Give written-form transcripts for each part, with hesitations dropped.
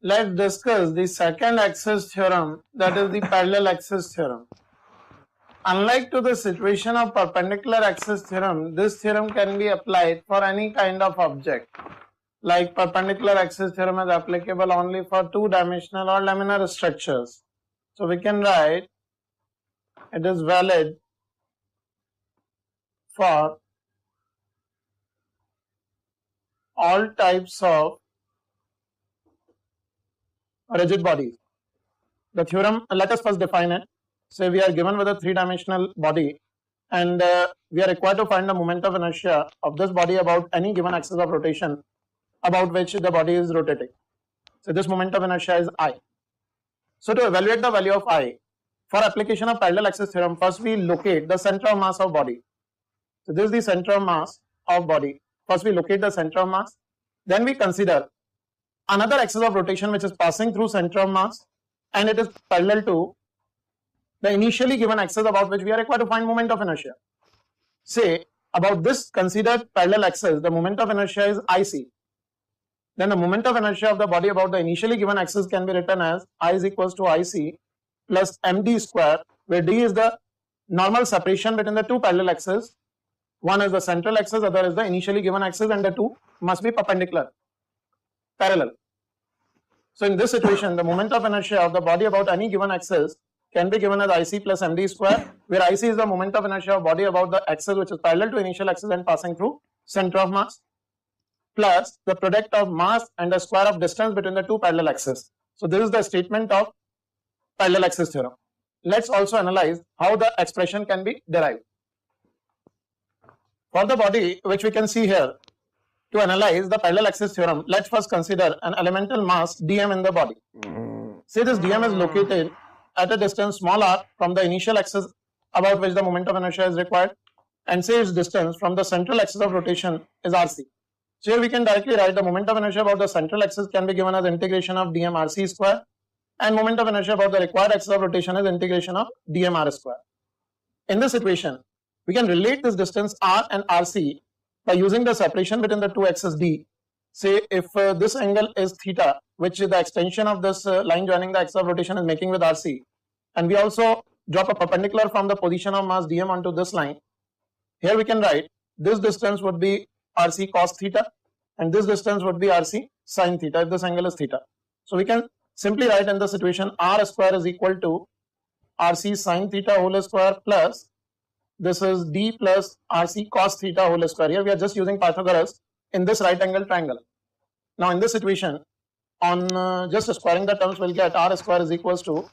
Let's discuss the second axis theorem, that is the parallel axis theorem. Unlike to the situation of perpendicular axis theorem, this theorem can be applied for any kind of object. Like perpendicular axis theorem is applicable only for two-dimensional or laminar structures. So we can write it is valid for all types of rigid bodies. The theorem, let us first define it. Say we are given with a three-dimensional body and we are required to find the moment of inertia of this body about any given axis of rotation about which the body is rotating. So this moment of inertia is I. So to evaluate the value of I, for application of parallel axis theorem, first we locate the center of mass of body. So this is the center of mass of body. First we locate the center of mass. Then we consider another axis of rotation which is passing through center of mass and it is parallel to the initially given axis about which we are required to find moment of inertia. Say about this considered parallel axis, the moment of inertia is IC. Then the moment of inertia of the body about the initially given axis can be written as I is equals to IC plus MD square, where D is the normal separation between the two parallel axes. One is the central axis, other is the initially given axis, and the two must be perpendicular, parallel. So in this situation, the moment of inertia of the body about any given axis can be given as IC plus MD square, where IC is the moment of inertia of body about the axis which is parallel to initial axis and passing through center of mass, plus the product of mass and the square of distance between the two parallel axes. So this is the statement of parallel axis theorem. Let's also analyze how the expression can be derived. For the body which we can see here, to analyze the parallel axis theorem, let's first consider an elemental mass dm in the body. Say this dm is located at a distance small r from the initial axis about which the moment of inertia is required, and say its distance from the central axis of rotation is rc. So here we can directly write the moment of inertia about the central axis can be given as integration of dm rc square, and moment of inertia about the required axis of rotation is integration of dm r square. In this equation, we can relate this distance r and rc by using the separation between the two axes d. Say if this angle is theta, which is the extension of this line joining the axis of rotation is making with rc, and we also drop a perpendicular from the position of mass dm onto this line, here we can write this distance would be rc cos theta and this distance would be rc sin theta if this angle is theta. So we can simply write in the situation r square is equal to rc sin theta whole square plus this is d plus rc cos theta whole square. Here we are just using Pythagoras in this right angle triangle. Now in this situation, on just squaring the terms, we'll get r square is equals to,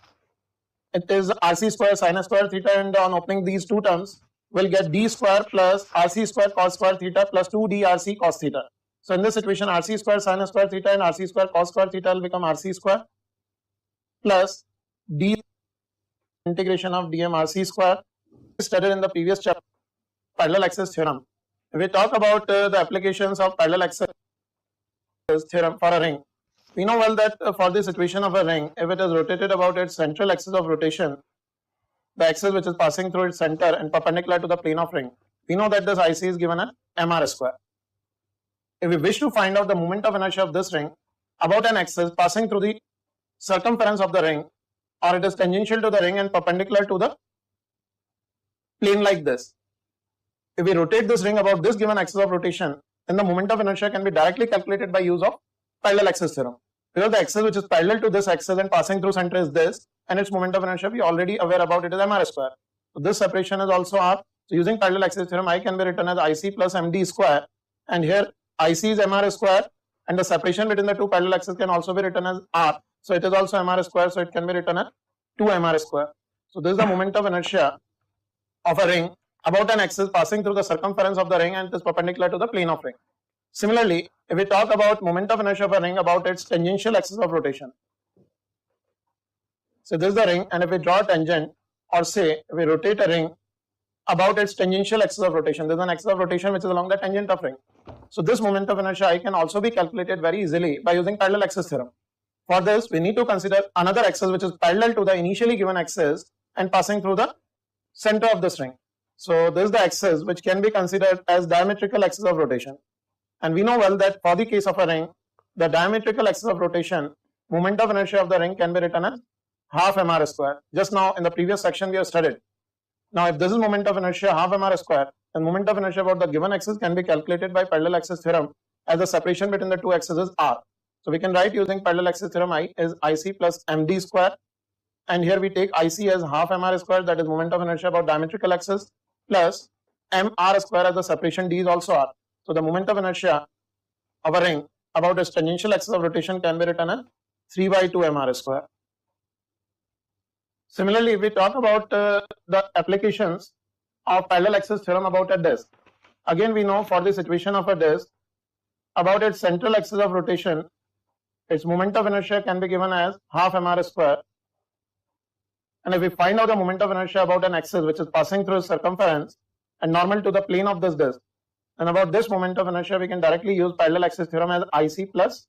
it is rc square sin square theta, and on opening these two terms, we'll get d square plus rc square cos square theta plus 2d rc cos theta. So in this situation, rc square sin square theta and rc square cos square theta will become rc square plus d integration of dm rc square. Studied in the previous chapter, parallel axis theorem. If we talk about the applications of parallel axis theorem for a ring, we know well that for the situation of a ring, if it is rotated about its central axis of rotation, the axis which is passing through its center and perpendicular to the plane of ring, we know that this IC is given as mr square. If we wish to find out the moment of inertia of this ring about an axis passing through the circumference of the ring, or it is tangential to the ring and perpendicular to the plane like this, if we rotate this ring about this given axis of rotation, then the moment of inertia can be directly calculated by use of parallel axis theorem. Because the axis which is parallel to this axis and passing through center is this, and its moment of inertia we are already aware about, it is mr square. So this separation is also r. So using parallel axis theorem, I can be written as IC plus MD square, and here IC is mr square, and the separation between the two parallel axes can also be written as r. So it is also mr square, so it can be written as 2mr square. So this is the moment of inertia of a ring about an axis passing through the circumference of the ring and it is perpendicular to the plane of ring. Similarly, if we talk about moment of inertia of a ring about its tangential axis of rotation, so this is the ring, and if we draw a tangent, or say if we rotate a ring about its tangential axis of rotation, there is an axis of rotation which is along the tangent of ring. So this moment of inertia I can also be calculated very easily by using parallel axis theorem. For this, we need to consider another axis which is parallel to the initially given axis and passing through the center of this ring. So this is the axis which can be considered as diametrical axis of rotation, and we know well that for the case of a ring, the diametrical axis of rotation moment of inertia of the ring can be written as half mr square. Just now in the previous section we have studied. Now if this is moment of inertia half mr square, then moment of inertia about the given axis can be calculated by parallel axis theorem, as the separation between the two axes is r. So we can write using parallel axis theorem I is IC plus MD square, and here we take IC as half mr square, that is moment of inertia about diametrical axis, plus mr square as the separation d is also r. So the moment of inertia of a ring about its tangential axis of rotation can be written as 3 by 2 mr square. Similarly, if we talk about the applications of parallel axis theorem about a disk, again we know for the situation of a disk, about its central axis of rotation, its moment of inertia can be given as half mr square. And if we find out the moment of inertia about an axis which is passing through its circumference and normal to the plane of this disk, and about this moment of inertia we can directly use parallel axis theorem as IC plus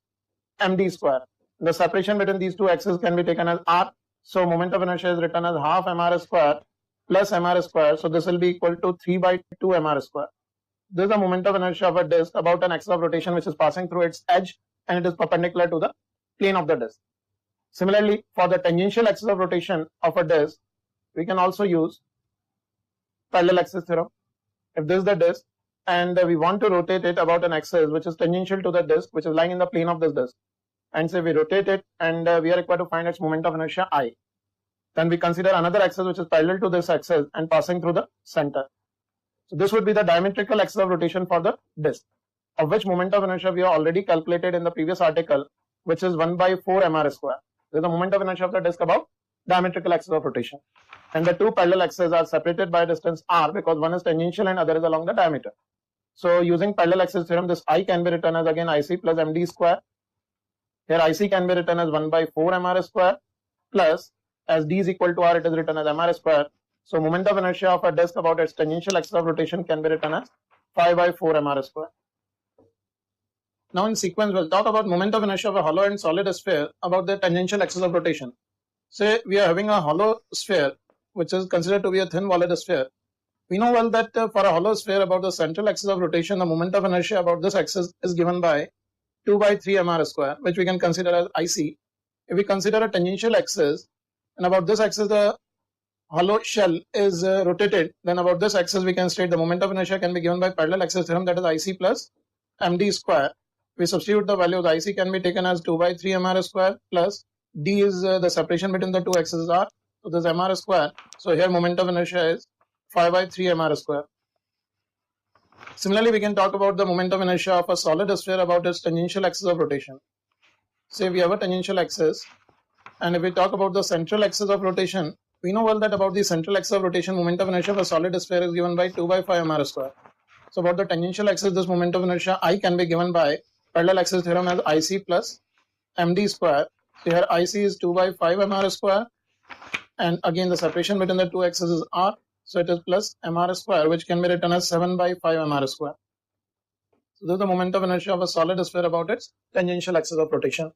MD square. The separation between these two axes can be taken as r. So moment of inertia is written as half mr square plus mr square. So this will be equal to 3 by 2 mr square. This is the moment of inertia of a disk about an axis of rotation which is passing through its edge and it is perpendicular to the plane of the disk. Similarly, for the tangential axis of rotation of a disk, we can also use parallel axis theorem. If this is the disk and we want to rotate it about an axis which is tangential to the disk, which is lying in the plane of this disk, and say we rotate it and we are required to find its moment of inertia I, then we consider another axis which is parallel to this axis and passing through the center. So this would be the diametrical axis of rotation for the disk, of which moment of inertia we have already calculated in the previous article, which is 1 by 4 mr square. This is the moment of inertia of the disk about diametrical axis of rotation. And the two parallel axes are separated by a distance r because one is tangential and other is along the diameter. So using parallel axis theorem, this I can be written as again IC plus MD square. Here IC can be written as 1 by 4 mr square, plus as d is equal to r, it is written as mr square. So moment of inertia of a disk about its tangential axis of rotation can be written as 5 by 4 mr square. Now in sequence we'll talk about moment of inertia of a hollow and solid sphere about the tangential axis of rotation. Say we are having a hollow sphere which is considered to be a thin walled sphere. We know well that for a hollow sphere about the central axis of rotation, the moment of inertia about this axis is given by 2 by 3 mr square, which we can consider as IC. If we consider a tangential axis and about this axis the hollow shell is rotated, then about this axis we can state the moment of inertia can be given by parallel axis theorem, that is IC plus MD square. We substitute the value of IC can be taken as 2 by 3 mr square, plus D is the separation between the two axes are, so this mr square. So here moment of inertia is 5 by 3 mr square. Similarly, we can talk about the moment of inertia of a solid sphere about its tangential axis of rotation. Say we have a tangential axis, and if we talk about the central axis of rotation, we know well that about the central axis of rotation, moment of inertia of a solid sphere is given by 2 by 5 mr square. So about the tangential axis, this moment of inertia I can be given by parallel axis theorem as IC plus MD square. So here IC is 2 by 5 mr square, and again the separation between the two axes is r, so it is plus mr square, which can be written as 7 by 5 mr square. So this is the moment of inertia of a solid sphere about its tangential axis of rotation.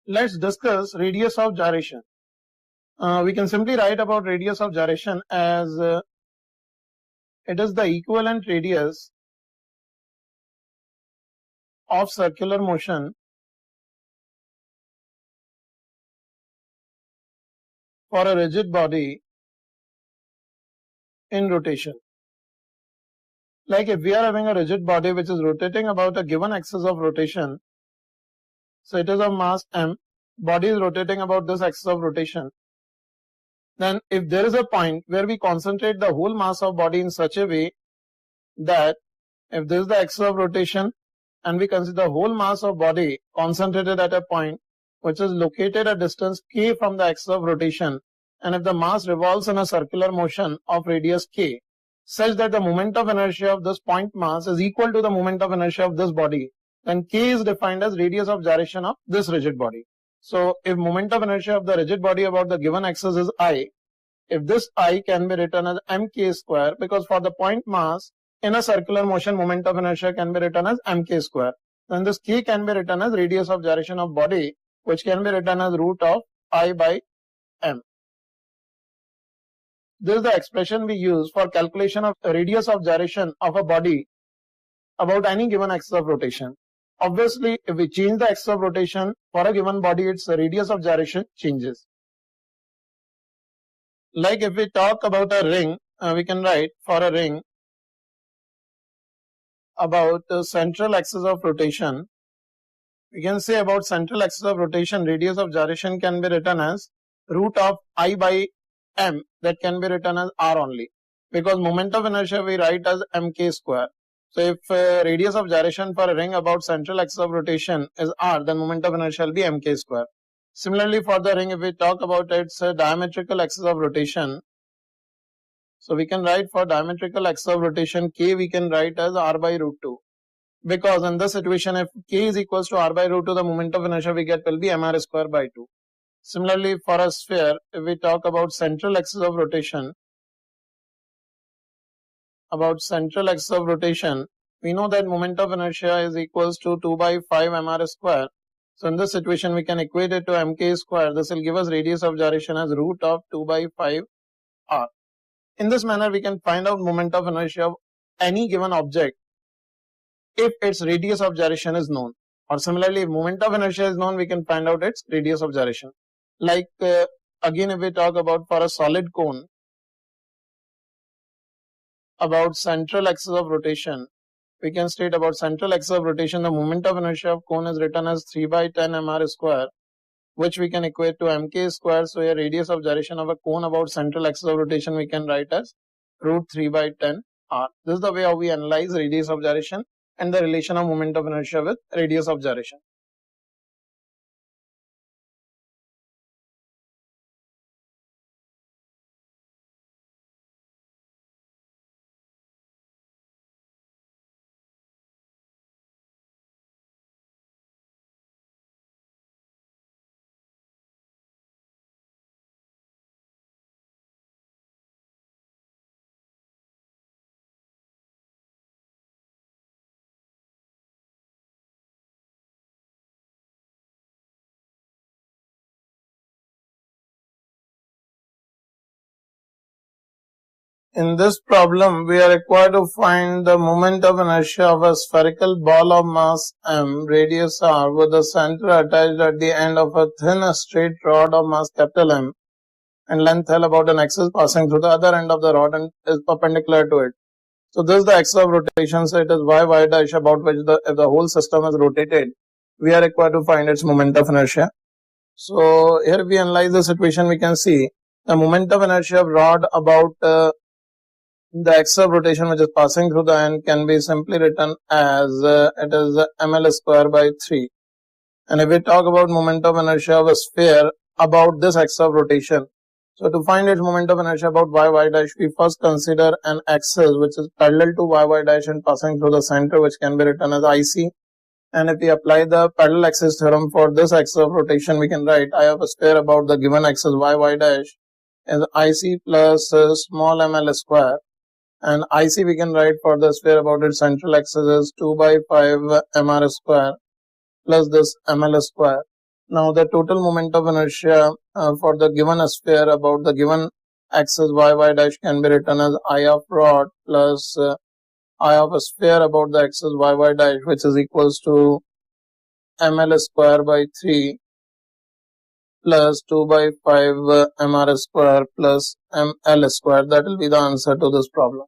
Let's discuss radius of gyration. We can simply write about radius of gyration as it is the equivalent radius of circular motion for a rigid body in rotation. Like if we are having a rigid body which is rotating about a given axis of rotation, so it is of mass m, body is rotating about this axis of rotation, then if there is a point where we concentrate the whole mass of body in such a way that if this is the axis of rotation and we consider the whole mass of body concentrated at a point which is located a distance k from the axis of rotation, and if the mass revolves in a circular motion of radius k such that the moment of inertia of this point mass is equal to the moment of inertia of this body, then k is defined as radius of gyration of this rigid body. So if moment of inertia of the rigid body about the given axis is I, if this I can be written as mk square, because for the point mass in a circular motion moment of inertia can be written as mk square, then this k can be written as radius of gyration of body, which can be written as root of I by m. This is the expression we use for calculation of radius of gyration of a body about any given axis of rotation. Obviously, if we change the axis of rotation for a given body, its radius of gyration changes. Like if we talk about a ring, we can write for a ring about the central axis of rotation. We can say about central axis of rotation, radius of gyration can be written as root of I by m, that can be written as r only, because moment of inertia we write as mk square. So if radius of gyration for a ring about central axis of rotation is r, then moment of inertia will be mk square. Similarly, for the ring, if we talk about its diametrical axis of rotation, so we can write for diametrical axis of rotation k, we can write as r by root 2, because in this situation if k is equals to r by root 2, the moment of inertia we get will be mr square by 2. Similarly, for a sphere, if we talk about central axis of rotation, we know that moment of inertia is equals to 2 by 5 mr square. So in this situation, we can equate it to mk square. This will give us radius of gyration as root of 2 by 5 r. In this manner, we can find out moment of inertia of any given object if its radius of gyration is known. Or similarly, if moment of inertia is known, we can find out its radius of gyration. Like again, if we talk about for a solid cone, about central axis of rotation, we can state about central axis of rotation, the moment of inertia of cone is written as 3 by 10 mr square, which we can equate to mk square. So a radius of gyration of a cone about central axis of rotation we can write as root 3 by 10 r. This is the way how we analyze radius of gyration and the relation of moment of inertia with radius of gyration. In this problem, we are required to find the moment of inertia of a spherical ball of mass m, radius r, with the center attached at the end of a thin straight rod of mass capital M and length L about an axis passing through the other end of the rod and is perpendicular to it. So this is the axis of rotation, so it is y dash about which if the whole system is rotated, we are required to find its moment of inertia. So here we analyze the situation, we can see the moment of inertia of rod about the axis of rotation which is passing through the end can be simply written as it is ml square by 3. And if we talk about moment of inertia of a sphere about this axis of rotation, so to find its moment of inertia about y dash, we first consider an axis which is parallel to y dash and passing through the center, which can be written as IC. And if we apply the parallel axis theorem for this axis of rotation, we can write I have a sphere about the given axis y dash is IC plus small ml square. And IC we can write for the sphere about its central axis is 2 by 5 mr square plus this ml square. Now the total moment of inertia for the given sphere about the given axis y dash can be written as I of rod plus I of a sphere about the axis y dash, which is equals to ml square by 3 plus 2 by 5 mr square plus ml square. That will be the answer to this problem.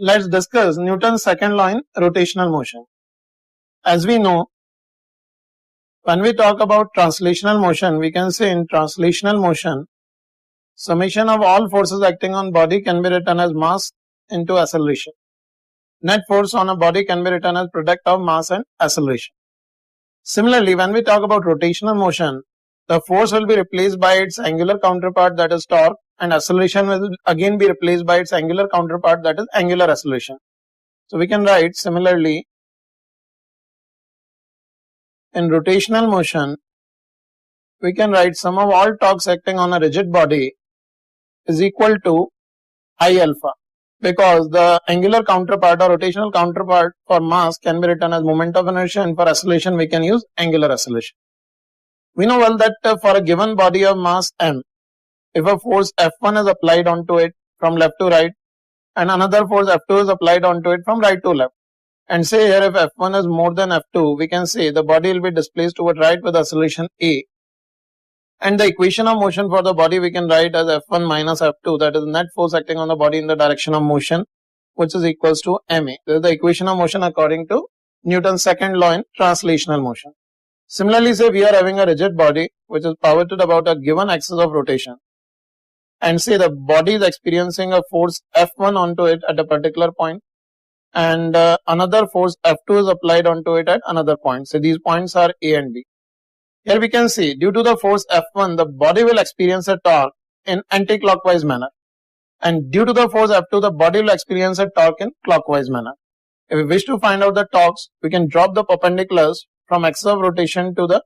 Let's discuss Newton's second law in rotational motion. As we know, when we talk about translational motion, we can say in translational motion, summation of all forces acting on body can be written as mass into acceleration. Net force on a body can be written as product of mass and acceleration. Similarly, when we talk about rotational motion, the force will be replaced by its angular counterpart, that is torque, and acceleration will again be replaced by its angular counterpart, that is angular acceleration. So we can write similarly in rotational motion, we can write sum of all torques acting on a rigid body is equal to I alpha, because the angular counterpart or rotational counterpart for mass can be written as moment of inertia, and for acceleration we can use angular acceleration. We know well that for a given body of mass m, if a force F1 is applied onto it from left to right and another force F2 is applied onto it from right to left, and say here if F1 is more than F2, we can say the body will be displaced toward right with acceleration a, and the equation of motion for the body we can write as F1 minus F2, that is net force acting on the body in the direction of motion, which is equals to ma. This is the equation of motion according to Newton's second law in translational motion. Similarly, say we are having a rigid body which is pivoted about a given axis of rotation, and say the body is experiencing a force F1 onto it at a particular point, and another force F2 is applied onto it at another point. So these points are A and B. Here we can see due to the force F1, the body will experience a torque in anti-clockwise manner, and due to the force F2, the body will experience a torque in clockwise manner. If we wish to find out the torques, we can drop the perpendiculars from axis of rotation to the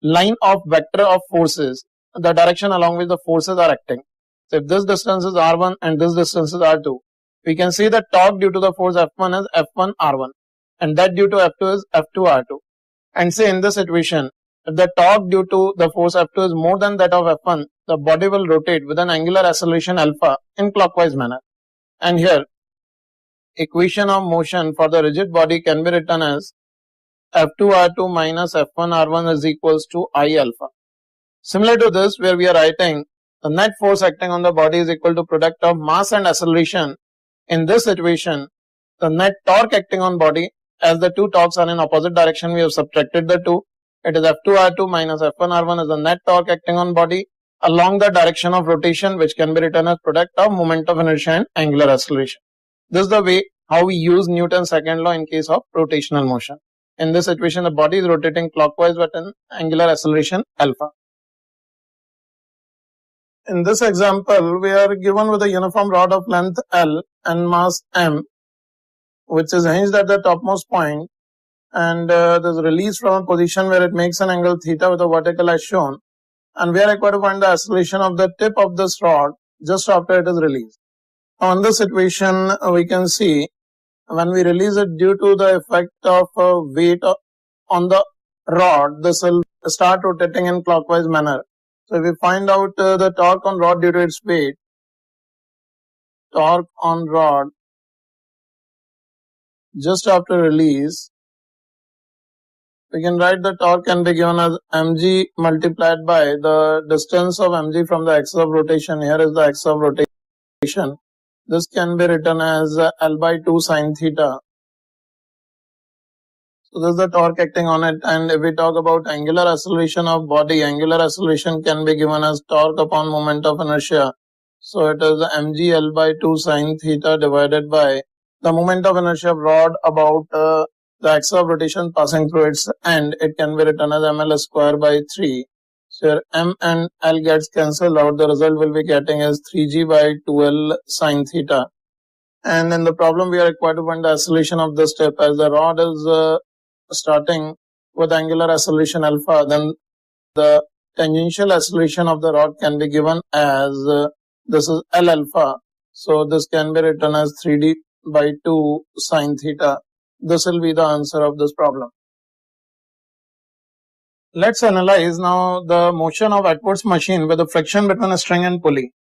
line of vector of forces, the direction along which the forces are acting. So if this distance is R1 and this distance is R2, we can see the torque due to the force F1 is F1 R1, and that due to F2 is F2 R2. And say in this situation, if the torque due to the force F2 is more than that of F1, the body will rotate with an angular acceleration alpha in clockwise manner. And here, equation of motion for the rigid body can be written as F2 R2 minus F1 R1 is equals to I alpha. Similar to this, where we are writing the net force acting on the body is equal to product of mass and acceleration. In this situation, the net torque acting on body, as the two torques are in opposite direction, we have subtracted the two. It is F2 R2 minus F1 R1 is the net torque acting on body along the direction of rotation, which can be written as product of moment of inertia and angular acceleration. This is the way how we use Newton's second law in case of rotational motion. In this situation, the body is rotating clockwise with an angular acceleration alpha. In this example, we are given with a uniform rod of length L and mass m, which is hinged at the topmost point, and is released from a position where it makes an angle theta with a vertical as shown, and we are required to find the acceleration of the tip of this rod just after it is released. On this situation, we can see when we release it due to the effect of weight on the rod, this will start rotating in clockwise manner. So if we find out the torque on rod due to its weight, torque on rod just after release, we can write the torque can be given as mg multiplied by the distance of mg from the axis of rotation. Here is the axis of rotation. This can be written as L by 2 sine theta. So this is the torque acting on it. And if we talk about angular acceleration of body, angular acceleration can be given as torque upon moment of inertia. So it is mg L by 2 sine theta divided by the moment of inertia of rod about the axis of rotation passing through its end. It can be written as ml square by 3. So here m and l gets cancelled out. The result will be getting as 3g by 2l sine theta. And in the problem, we are required to find the acceleration of this tip. As the rod is starting with angular acceleration alpha, then the tangential acceleration of the rod can be given as this is L alpha. So this can be written as 3d by 2 sine theta. This will be the answer of this problem. Let's analyze now the motion of Atwood's machine with the friction between a string and pulley.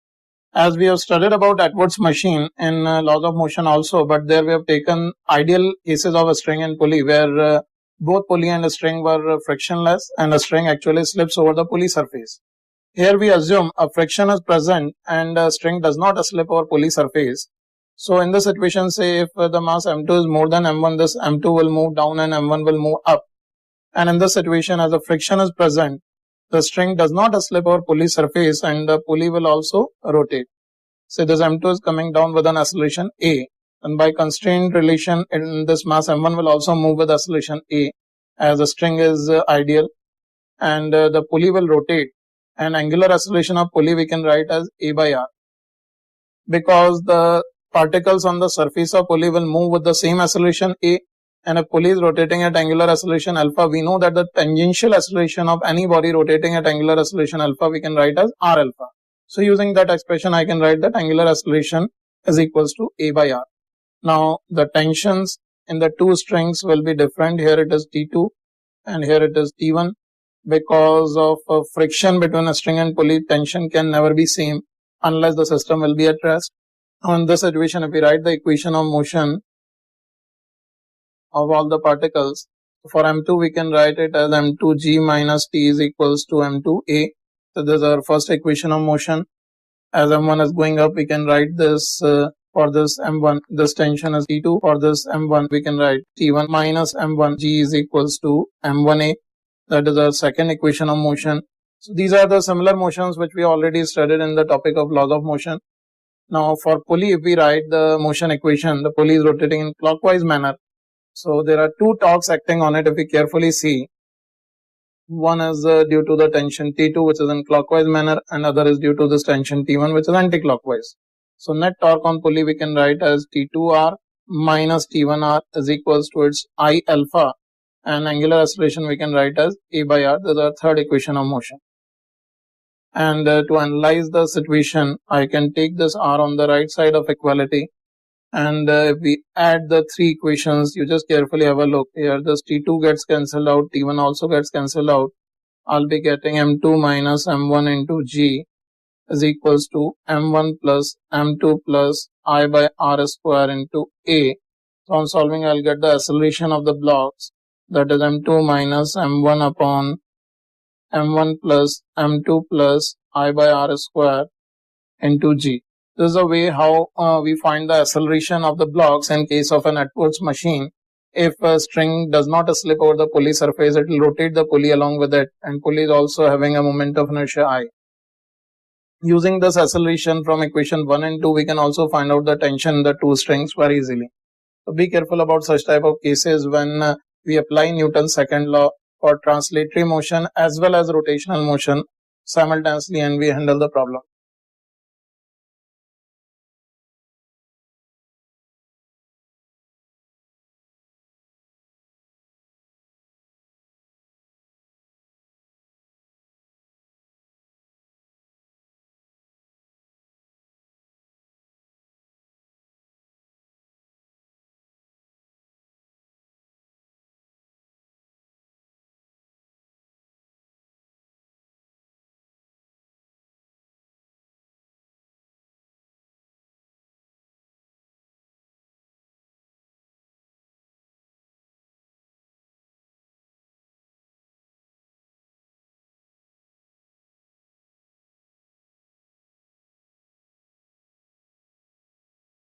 As we have studied about Atwood's machine in laws of motion also, but there we have taken ideal cases of a string and pulley where both pulley and a string were frictionless and a string actually slips over the pulley surface. Here we assume a friction is present and a string does not slip over pulley surface. So in this situation, say if the mass m2 is more than m1, this m2 will move down and m1 will move up. And in this situation, as a friction is present, the string does not slip over pulley surface and the pulley will also rotate. Say this m2 is coming down with an acceleration a, and by constraint relation in this mass m1 will also move with acceleration a, as the string is ideal, and the pulley will rotate, and angular acceleration of pulley we can write as a by r. Because the particles on the surface of pulley will move with the same acceleration a, and if pulley is rotating at angular acceleration alpha, we know that the tangential acceleration of any body rotating at angular acceleration alpha we can write as r alpha. So using that expression, I can write that angular acceleration is equals to a by r. Now the tensions in the two strings will be different. Here it is T2 and here it is T1. Because of friction between a string and pulley, tension can never be same unless the system will be at rest. Now in this situation, if we write the equation of motion of all the particles, for m2 we can write it as m2g minus t is equals to m2a. So this is our first equation of motion. As m1 is going up, we can write this for this m1, this tension is T2. For this m1, we can write T1 minus m1 g is equals to m1a. That is our second equation of motion. So these are the similar motions which we already studied in the topic of laws of motion. Now for pulley, if we write the motion equation, the pulley is rotating in clockwise manner. So there are two torques acting on it if we carefully see. One is due to the tension T2 which is in clockwise manner, and other is due to this tension T1 which is anti-clockwise. So net torque on pulley we can write as T2R minus T1R is equals to its I alpha, and angular acceleration we can write as a by r. This is our third equation of motion. And to analyze the situation, I can take this r on the right side of equality, and if we add the three equations, you just carefully have a look here. This T2 gets cancelled out, T1 also gets cancelled out. I'll be getting m2 minus m1 into g is equals to m1 plus m2 plus I by r square into a. So on solving, I'll get the acceleration of the blocks, that is m2 minus m1 upon m1 plus m2 plus I by r square into g. This is a way how we find the acceleration of the blocks in case of an Edwards machine. If a string does not slip over the pulley surface, it will rotate the pulley along with it, and pulley is also having a moment of inertia I. Using this acceleration from equation 1 and 2, we can also find out the tension in the two strings very easily. So be careful about such type of cases when we apply Newton's second law for translatory motion as well as rotational motion simultaneously, and we handle the problem.